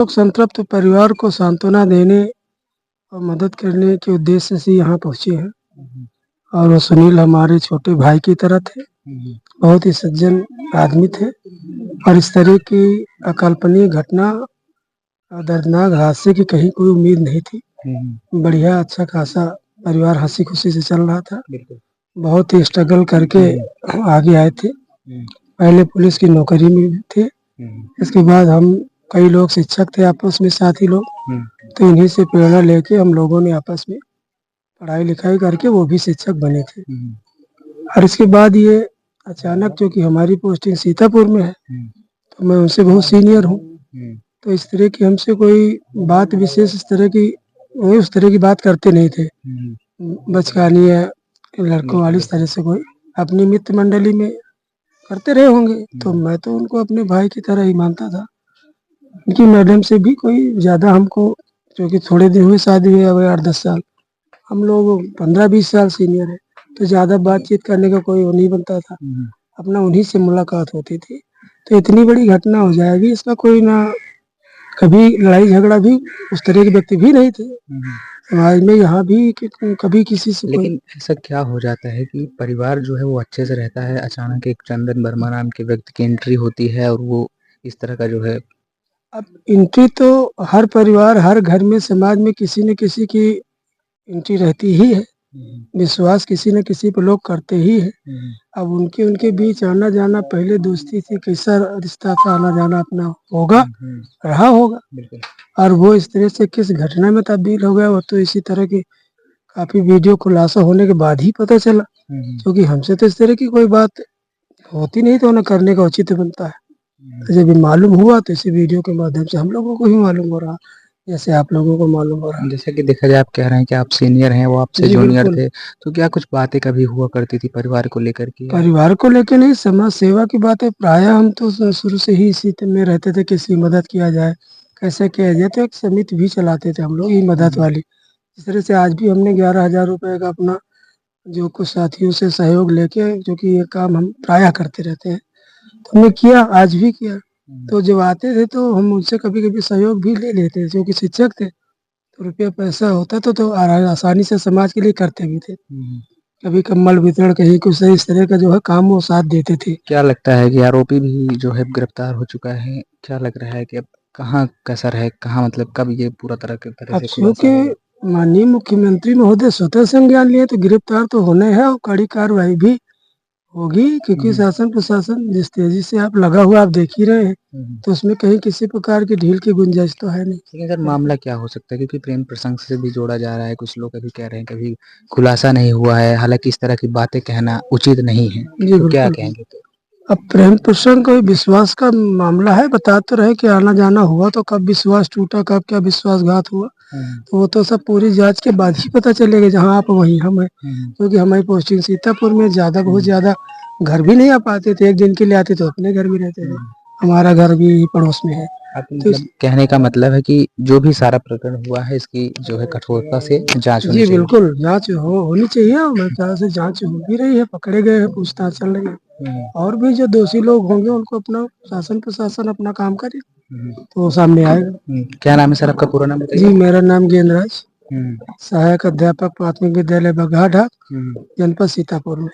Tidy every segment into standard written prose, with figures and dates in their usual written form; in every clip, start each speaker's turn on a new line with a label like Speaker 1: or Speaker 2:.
Speaker 1: लोग संतृप्त परिवार को सांत्वना देने और मदद करने के उद्देश्य से यहाँ पहुँचे हैं। और वो सुनील हमारे छोटे भाई की तरह थे, बहुत ही सज्जन आदमी थे और इस तरह की अकल्पनीय घटना और दर्दनाक हादसे की कहीं कोई उम्मीद नहीं थी। बढ़िया अच्छा खासा परिवार हंसी खुशी से चल रहा था। बहुत ही स्ट्रगल करके आगे आए थे। पहले पुलिस की नौकरी में थे, इसके बाद हम कई लोग शिक्षक थे आपस में साथी लोग, तो इन्हीं से प्रेरणा लेके हम लोगों ने आपस में पढ़ाई लिखाई करके वो भी शिक्षक बने थे। और इसके बाद ये अचानक, क्योंकि हमारी पोस्टिंग सीतापुर में है तो मैं उनसे बहुत सीनियर हूँ, तो इस तरह की हमसे कोई बात विशेष इस तरह की वो उस तरह की बात करते नहीं थे, बचकानी है लड़कों वाली इस तरह से कोई अपनी मित्र मंडली में करते रहे होंगे। तो मैं तो उनको अपने भाई की तरह ही मानता था। उनकी मैडम से भी कोई ज़्यादा हमको, क्योंकि थोड़े दिन हुए शादी हुए, अब 8-10 साल, हम लोग 15-20 साल सीनियर है, तो ज़्यादा बातचीत करने का कोई वो नहीं बनता था, अपना उन्हीं से मुलाकात होती थी। तो इतनी बड़ी घटना हो जाएगी इसका कोई ना, कभी लड़ाई झगड़ा भी उस तरह के व्यक्ति भी नहीं थे समाज में यहाँ भी कि कभी किसी से कोई।
Speaker 2: लेकिन ऐसा क्या हो जाता है कि परिवार जो है वो अच्छे से रहता है, अचानक एक चंदन वर्मा नाम के व्यक्ति की एंट्री होती है और वो इस तरह का जो है।
Speaker 1: अब एंट्री तो हर परिवार हर घर में समाज में किसी न किसी की एंट्री रहती ही है, विश्वास किसी न किसी पर लोग करते ही है। अब उनके उनके बीच आना जाना, पहले दोस्ती थी, कैसा रिश्ता था, आना जाना अपना होगा, रहा होगा, और वो इस तरह से किस घटना में तब्दील हो गया वो तो इसी तरह की काफी वीडियो खुलासा होने के बाद ही पता चला, क्योंकि हमसे तो इस तरह की कोई बात होती नहीं तो ना करने का उचित बनता है। तो जब ये मालूम हुआ तो इसी वीडियो के माध्यम से हम लोगों को ही मालूम हो रहा, जैसे आप लोगों को मालूम हो रहा।
Speaker 2: जैसे कि देखा जाए, आप कह रहे हैं कि आप सीनियर हैं, वो आपसे जूनियर थे, तो क्या कुछ बातें कभी हुआ करती थी परिवार को लेकर के?
Speaker 1: परिवार को लेकर नहीं, समाज सेवा की बातें प्राय हम तो शुरू से ही इसी में रहते थे, किसी मदद किया जाए, कैसे किया जाए, तो एक समिति भी चलाते थे हम लोग ही मदद वाली। इस तरह से आज भी हमने 11,000 रुपए का अपना जो कुछ साथियों से सहयोग लेके, जो कि ये काम हम प्रायः करते रहते हैं, तो हमने किया, आज भी किया। तो जब आते थे तो हम उनसे कभी कभी सहयोग भी ले लेते थे, जो कि शिक्षक थे, तो रुपया पैसा होता तो आसानी से समाज के लिए करते भी थे। कभी कम्बल वितरण, कहीं कुछ इस तरह का जो है काम वो साथ देते थे।
Speaker 2: क्या लगता है कि आरोपी भी जो है गिरफ्तार हो चुका है? क्या लग रहा है कि अब कहाँ कसर है, कहाँ मतलब कब ये पूरा तरह
Speaker 1: अब
Speaker 2: से खुलासा
Speaker 1: चूंकि
Speaker 2: होगा?
Speaker 1: माननीय मुख्यमंत्री महोदय स्वतः संज्ञान लिए तो गिरफ्तार तो होने हैं और कड़ी कार्रवाई भी होगी, क्योंकि शासन प्रशासन जिस तेजी से आप लगा हुआ आप देख ही रहे हैं, तो उसमें कहीं किसी प्रकार की ढील की गुंजाइश तो है नहीं।
Speaker 2: लेकिन सर मामला क्या हो सकता है, क्योंकि प्रेम प्रसंग से भी जोड़ा जा रहा है, कुछ लोग अभी कह रहे हैं कभी खुलासा नहीं हुआ है, हालांकि इस तरह की बातें कहना उचित नहीं है,
Speaker 1: जी
Speaker 2: तो क्या
Speaker 1: बिल्कुल।
Speaker 2: कहेंगे? तो
Speaker 1: अब प्रेम प्रसंग कोई विश्वास का मामला है, बता तो रहे कि आना जाना हुआ, तो कब विश्वास टूटा, कब क्या विश्वासघात हुआ, तो वो तो सब पूरी जांच के बाद ही पता चलेगा। जहाँ आप वहीं हम है, क्योंकि हमारी पोस्टिंग सीतापुर में ज्यादा बहुत ज्यादा घर भी नहीं आ पाते थे, एक दिन के लिए आते तो अपने घर भी रहते थे, हमारा घर भी पड़ोस में है। तो
Speaker 2: मतलब कहने का मतलब है कि जो भी सारा प्रकरण हुआ है इसकी जो है कठोरता से जांच होनी
Speaker 1: जी
Speaker 2: चाहिए।
Speaker 1: बिल्कुल, जांच होनी चाहिए और मेरे ख्याल से जांच हो भी रही है, पकड़े गए हैं, पूछताछ चल रही है, और भी जो दोषी लोग होंगे उनको अपना शासन प्रशासन अपना काम करे तो वो सामने आएगा।
Speaker 2: क्या नाम है सर आपका? पूरा नाम
Speaker 1: जी
Speaker 2: बताइए।
Speaker 1: मेरा नाम गेंदराज, सहायक अध्यापक प्राथमिक विद्यालय बघाढा, जनपद सीतापुर में।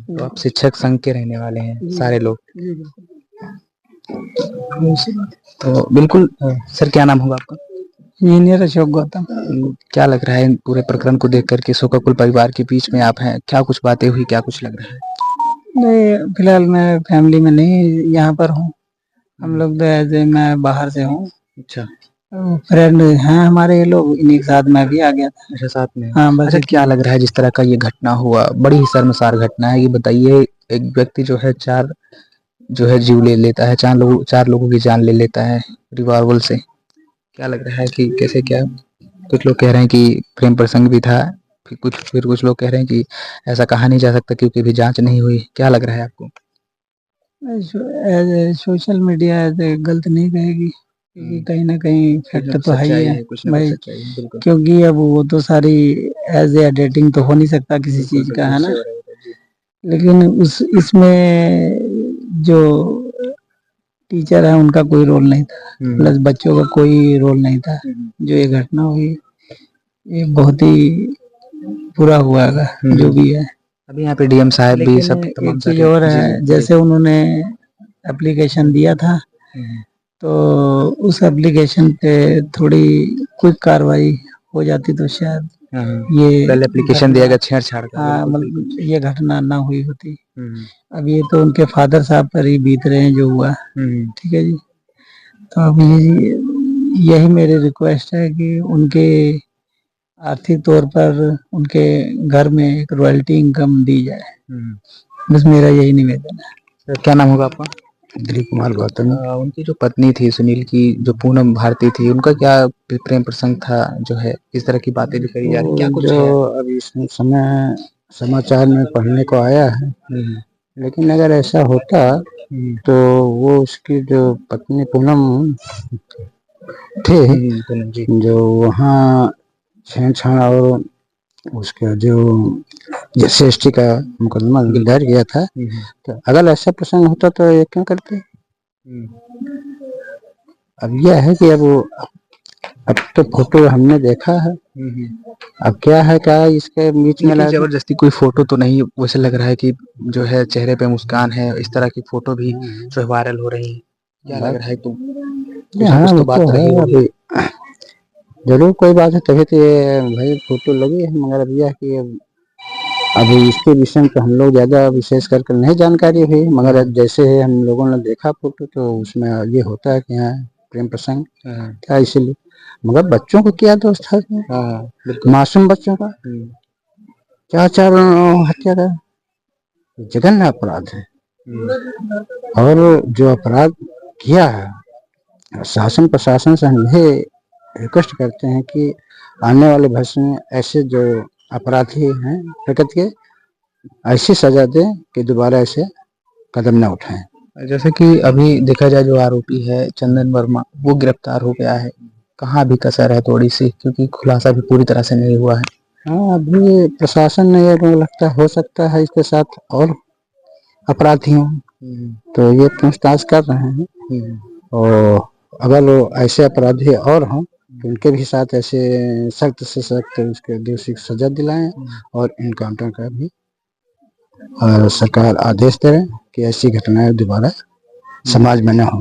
Speaker 2: तो आप शिक्षक संघ के रहने वाले हैं सारे लोग?
Speaker 1: जी बिल्कुल।
Speaker 2: तो बिल्कुल सर, क्या नाम होगा आपका?
Speaker 1: इंजीनियर अशोक गौतम।
Speaker 2: क्या लग रहा है पूरे प्रकरण को देख करके, शोकाकुल परिवार के बीच में आप हैं, क्या कुछ बातें हुई, क्या कुछ लग रहा है?
Speaker 1: नहीं फिलहाल मैं फैमिली में नहीं यहाँ पर हूँ, हम लोग तो ऐसे मैं बाहर से हूँ।
Speaker 2: अच्छा,
Speaker 1: फ्रेंड हैं हमारे ये लोग, इन्हीं के साथ मैं भी आ गया था।
Speaker 2: अच्छा साथ में।
Speaker 1: हाँ बस
Speaker 2: अच्छा, क्या लग रहा है जिस तरह का ये घटना हुआ, बड़ी ही शर्मसार घटना है ये, बताइए। एक व्यक्ति जो है चार जो है जीव ले लेता है, चार लोगों की जान ले लेता है रिवॉल्वर से। क्या लग रहा है कि कैसे क्या? कुछ लोग कह रहे हैं कि प्रेम प्रसंग भी था, फिर कुछ लोग कह रहे हैं कि ऐसा कहा नहीं जा सकता क्योंकि अभी जांच नहीं हुई। क्या लग रहा है आपको?
Speaker 1: सोशल मीडिया ऐसे गलत नहीं कहेगी, क्योंकि कहीं ना कहीं फैक्ट तो है ही है भाई, क्योंकि अब वो तो सारी एज ए एडिटिंग तो हो नहीं सकता किसी चीज का, है ना। लेकिन उस इसमें जो
Speaker 3: टीचर है उनका कोई रोल नहीं था, प्लस बच्चों का कोई रोल नहीं था। जो ये घटना हुई ये बहुत ही बुरा हुआ है जो भी है।
Speaker 2: अभी यहाँ पे डीएम साहब भी सब
Speaker 3: लेकिन
Speaker 2: तमाम
Speaker 3: एक चीज
Speaker 2: सारे
Speaker 3: और
Speaker 2: जी,
Speaker 3: है,
Speaker 2: जी,
Speaker 3: जैसे उन्होंने एप्लीकेशन दिया था तो उस एप्लीकेशन पे थोड़ी क्विक कार्रवाई हो जाती तो शायद ये
Speaker 2: पहले एप्लीकेशन दिया गया छेड़छाड़ का।
Speaker 3: हाँ, मतलब ये घटना ना हुई होती। अब ये तो उनके फादर साहब पर ही बीत रहे हैं जो हुआ, ठीक है जी। तो अब यही मेरी रिक्वेस्ट है कि उनके आर्थिक तौर पर उनके घर में एक रॉयल्टी इनकम दी जाए, बस मेरा यही निवेदन है।
Speaker 2: सर क्या नाम होगा आपका?
Speaker 3: दिलीप कुमार गौतम।
Speaker 2: उनकी जो पत्नी थी सुनील की, जो पूनम भारती थी, उनका क्या प्रेम प्रसंग था जो है इस तरह की बातें भी करी जा रही, क्या कुछ
Speaker 3: जो
Speaker 2: है?
Speaker 3: अभी इस समय समाचार में पढ़ने को आया है, लेकिन अगर ऐसा होता तो वो उसकी जो पत्नी पूनम थे जो वहाँ छेड़छाड़ और उसका जो SC का मुकदमा दर्ज गया था, तो अगर ऐसा प्रसंग होता तो ये क्यों करते। अब यह है कि अब तो फोटो हमने देखा है, अब क्या है क्या इसके बीच में
Speaker 2: जबरदस्ती कोई फोटो तो नहीं, वैसे लग रहा है कि जो है चेहरे पे मुस्कान है, इस तरह की फोटो भी जो है वायरल हो रही है, क्या लग रहा है? तो
Speaker 3: हाँ,
Speaker 2: कुछ तो
Speaker 3: वो
Speaker 2: बात
Speaker 3: तो
Speaker 2: रही
Speaker 3: है।
Speaker 2: होगी।
Speaker 3: अभी जरूर कोई बात है, तभी तो ये भाई फोटो लगी है, मगर अब यह है कि अभी इसके विषय में तो हम लोग ज्यादा विशेष करके नहीं जानकारी हुई, मगर जैसे हम लोगों ने देखा फोटो तो उसमें ये होता है कि हाँ प्रेम प्रसंग क्या, इसीलिए। मगर बच्चों को क्या दोष था इसमें? मासूम बच्चों का क्या चार हत्या का जघन्य अपराध है। और जो अपराध किया है, शासन प्रशासन से हम यही रिक्वेस्ट करते हैं कि आने वाले भविष्य में ऐसे जो अपराधी हैं प्रकृति के ऐसी सजा दे कि दोबारा ऐसे कदम न उठाएं।
Speaker 2: जैसे कि अभी देखा जाए जो आरोपी है चंदन वर्मा, वो गिरफ्तार हो गया है, कहाँ अभी कसर है थोड़ी सी, क्योंकि खुलासा भी पूरी तरह से नहीं हुआ है।
Speaker 3: हाँ, अभी प्रशासन ने ये लगता हो सकता है इसके साथ और अपराधी हों, तो ये पूछताछ कर रहे हैं, और अगर वो ऐसे अपराधी और हों तो उनके भी साथ ऐसे सख्त से सख्त उसके दोषी को सजा दिलाएं, और इनकाउंटर का भी सरकार आदेश दे रहे कि ऐसी घटनाएं दोबारा समाज में न हो।